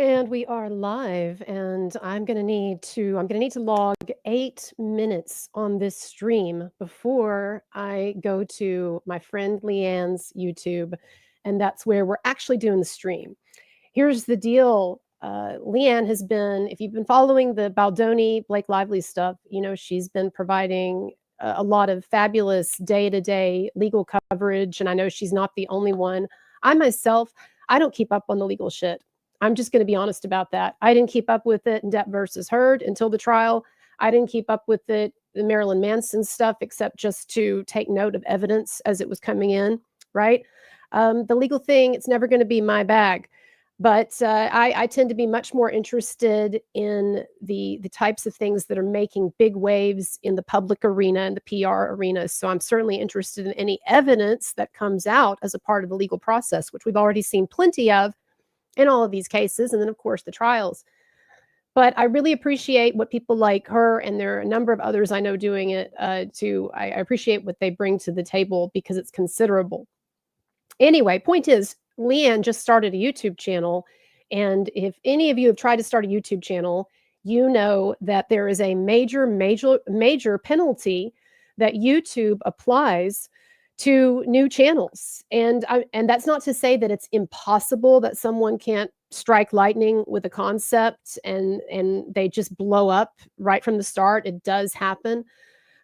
And we are live, and I'm gonna need to log 8 minutes on this stream before I go to my friend Leanne's YouTube, and that's where we're actually doing the stream. Here's the deal. Leanne has been, if you've been following the Baldoni Blake Lively stuff, she's been providing a lot of fabulous day-to-day legal coverage, and I know she's not the only one. I myself, I don't keep up on the legal shit. I'm just going to be honest about that. I didn't keep up with it in Depp versus Heard until the trial. I didn't keep up with it, the Marilyn Manson stuff, except just to take note of evidence as it was coming in, right? The legal thing, it's never going to be my bag. But I tend to be much more interested in the types of things that are making big waves in the public arena and the PR arena. So I'm certainly interested in any evidence that comes out as a part of the legal process, which we've already seen plenty of in all of these cases, and then, of course, the trials. But I really appreciate what people like her, and there are a number of others I know doing it, too. I appreciate what they bring to the table because it's considerable. Anyway, point is, Leanne just started a YouTube channel, and if any of you have tried to start a YouTube channel, you know that there is a major penalty that YouTube applies to new channels. And that's not to say that it's impossible that someone can't strike lightning with a concept and they just blow up right from the start. It does happen.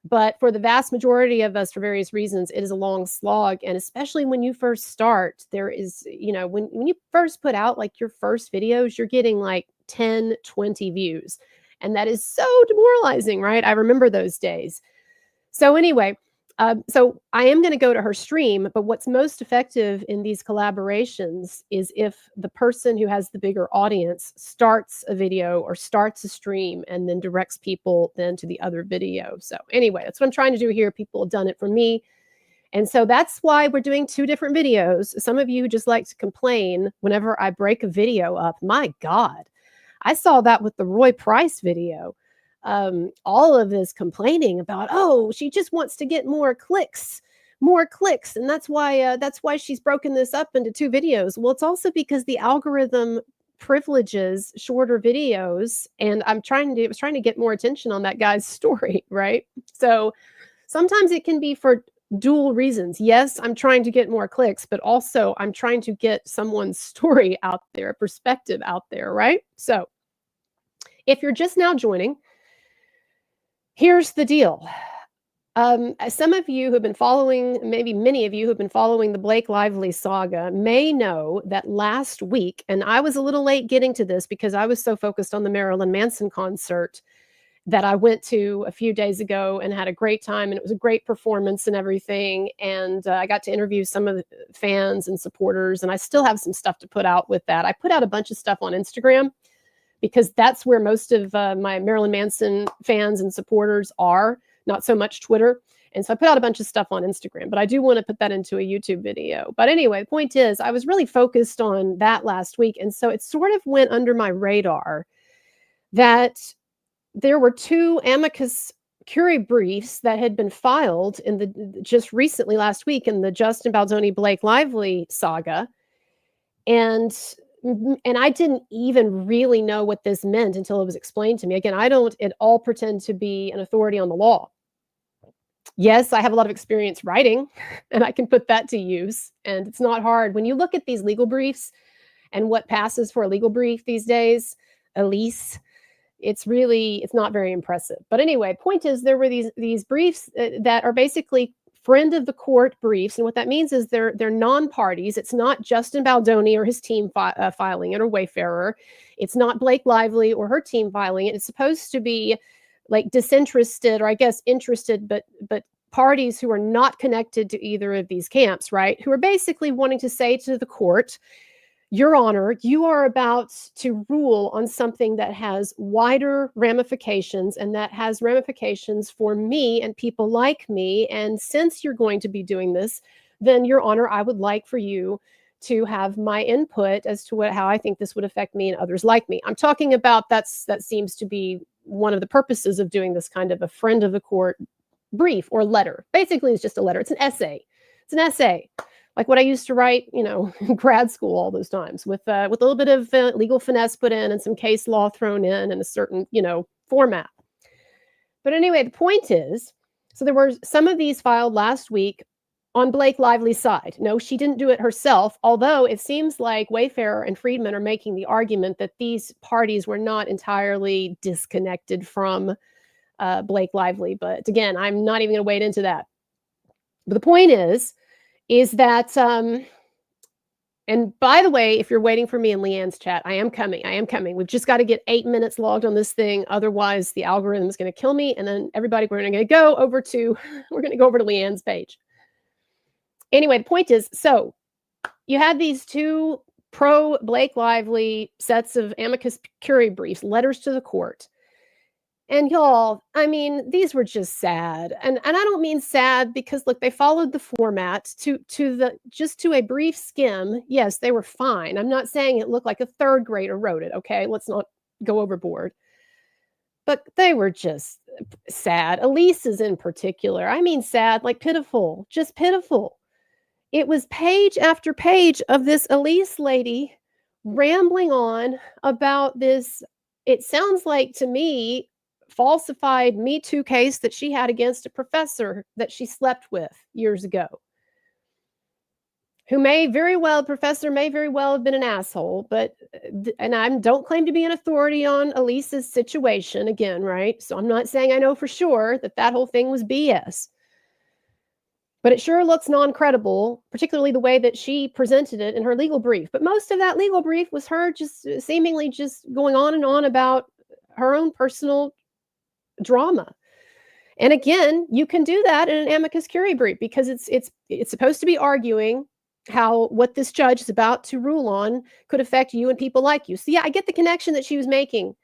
But for the vast majority of us, for various reasons, it is a long slog. And especially when you first start, there is, when you first put out like your first videos, you're getting like 10, 20 views. And that is so demoralizing, right? I remember those days. So anyway, so I am going to go to her stream, but what's most effective in these collaborations is if the person who has the bigger audience starts a video or starts a stream and then directs people then to the other video. So anyway, that's what I'm trying to do here. People have done it for me. And so that's why we're doing two different videos. Some of you just like to complain whenever I break a video up. My God, I saw that with the Roy Price video. All of this complaining about, oh, she just wants to get more clicks, and that's why she's broken this up into two videos. Well, it's also because the algorithm privileges shorter videos, and I was trying to get more attention on that guy's story, right? So sometimes it can be for dual reasons. Yes, I'm trying to get more clicks, but also I'm trying to get someone's story out there, perspective out there, right? So if you're just now joining, here's the deal. Some of you who've been following, maybe many of you who've been following the Blake Lively saga may know that last week, and I was a little late getting to this because I was so focused on the Marilyn Manson concert that I went to a few days ago and had a great time, and it was a great performance and everything. And I got to interview some of the fans and supporters, and I still have some stuff to put out with that. I put out a bunch of stuff on Instagram because that's where most of my Marilyn Manson fans and supporters are, not so much Twitter. And so I put out a bunch of stuff on Instagram, but I do want to put that into a YouTube video. But anyway, the point is, I was really focused on that last week. And so it sort of went under my radar that there were two amicus curiae briefs that had been filed in the just recently last week in the Justin Baldoni Blake Lively saga. And I didn't even really know what this meant until it was explained to me. Again, I don't at all pretend to be an authority on the law. Yes, I have a lot of experience writing, and I can put that to use. And it's not hard. When you look at these legal briefs and what passes for a legal brief these days, Elise, it's not very impressive. But anyway, point is, there were these briefs that are basically friend of the court briefs, and what that means is they're non-parties. It's not Justin Baldoni or his team filing it, or Wayfarer. It's not Blake Lively or her team filing it. It's supposed to be like disinterested, or I guess interested, but parties who are not connected to either of these camps, right? Who are basically wanting to say to the court, Your Honor, you are about to rule on something that has wider ramifications, and that has ramifications for me and people like me. And since you're going to be doing this, then, Your Honor, I would like for you to have my input as to how I think this would affect me and others like me. I'm talking about that seems to be one of the purposes of doing this kind of a friend of the court brief or letter. Basically, it's just a letter. It's an essay. It's an essay. like what I used to write, in grad school all those times with a little bit of legal finesse put in and some case law thrown in and a certain, format. But anyway, the point is, so there were some of these filed last week on Blake Lively's side. No, she didn't do it herself, although it seems like Wayfarer and Friedman are making the argument that these parties were not entirely disconnected from Blake Lively. But again, I'm not even going to wade into that. But the point is that and by the way, if you're waiting for me in Leanne's chat, I am coming. I am coming. We've just got to get 8 minutes logged on this thing. Otherwise, the algorithm is going to kill me. And then everybody, we're going to go over to Leanne's page. Anyway, the point is, so you had these two pro Blake Lively sets of amicus curiae briefs, letters to the court. And y'all, I mean, these were just sad. And I don't mean sad because look, they followed the format to a brief skim. Yes, they were fine. I'm not saying it looked like a third grader wrote it, okay? Let's not go overboard. But they were just sad. Elise's in particular. I mean sad, like pitiful, just pitiful. It was page after page of this Elise lady rambling on about this, it sounds like to me, falsified Me Too case that she had against a professor that she slept with years ago. Professor may very well have been an asshole, but, and I don't claim to be an authority on Elise's situation again, right? So I'm not saying I know for sure that whole thing was BS. But it sure looks non-credible, particularly the way that she presented it in her legal brief. But most of that legal brief was her just seemingly just going on and on about her own personal drama. And again, you can do that in an amicus curiae brief because it's supposed to be arguing how what this judge is about to rule on could affect you and people like you. So yeah, I get the connection that she was making,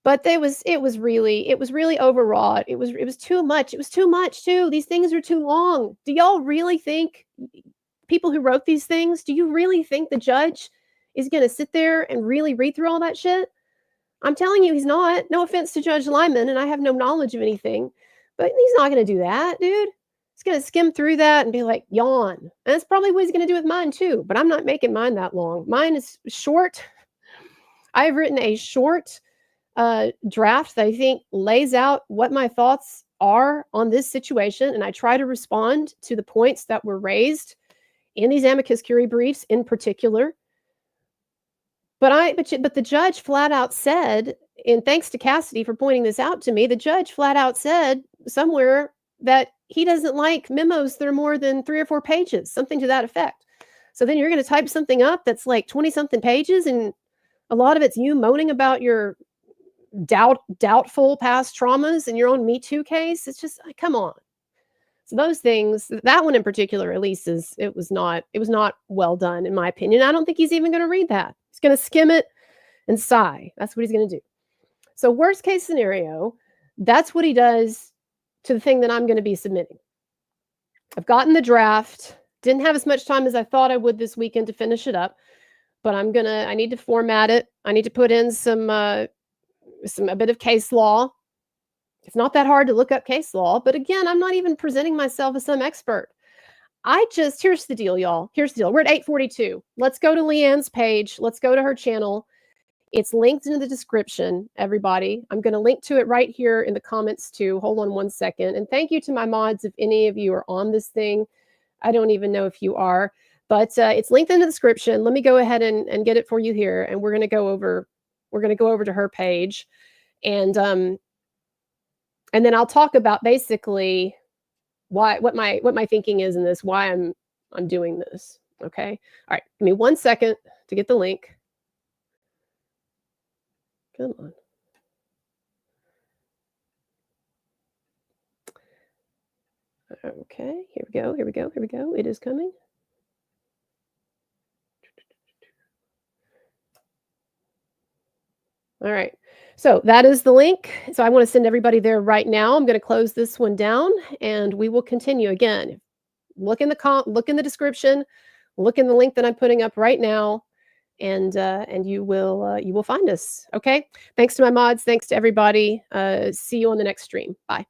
but it was really overwrought. It was too much. It was too much too. These things are too long. Do y'all really think, people who wrote these things, do you really think the judge is going to sit there and really read through all that shit? I'm telling you, he's not. No offense to Judge Lyman, and I have no knowledge of anything, but he's not going to do that, dude. He's going to skim through that and be like, yawn. And that's probably what he's going to do with mine too, but I'm not making mine that long. Mine is short. I've written a short draft that I think lays out what my thoughts are on this situation, and I try to respond to the points that were raised in these amicus curiae briefs in particular. But the judge flat out said, and thanks to Cassidy for pointing this out to me, the judge flat out said somewhere that he doesn't like memos that are more than 3 or 4 pages, something to that effect. So then you're going to type something up that's like 20-something pages, and a lot of it's you moaning about your doubtful past traumas in your own Me Too case. It's just, come on. So those things, that one in particular, Elise's, it was not well done, in my opinion. I don't think he's even going to read that. He's going to skim it and sigh. That's what he's going to do. So worst case scenario, that's what he does to the thing that I'm going to be submitting. I've gotten the draft. Didn't have as much time as I thought I would this weekend to finish it up, but I need to format it. I need to put in a bit of case law. It's not that hard to look up case law, but again, I'm not even presenting myself as some expert. Here's the deal, y'all. Here's the deal. We're at 8:42. Let's go to Leanne's page. Let's go to her channel. It's linked in the description, everybody. I'm going to link to it right here in the comments too. Hold on one second. And thank you to my mods if any of you are on this thing. I don't even know if you are, but it's linked in the description. Let me go ahead and get it for you here, and we're going to go over to her page, and then I'll talk about basically what my thinking is in this, why I'm doing this. Okay. All right. Give me 1 second to get the link. Come on. Okay. Here we go. Here we go. Here we go. It is coming. All right. So that is the link. So I want to send everybody there right now. I'm going to close this one down, and we will continue. Again, look in the description, look in the link that I'm putting up right now, and you will find us. Okay. Thanks to my mods. Thanks to everybody. See you on the next stream. Bye.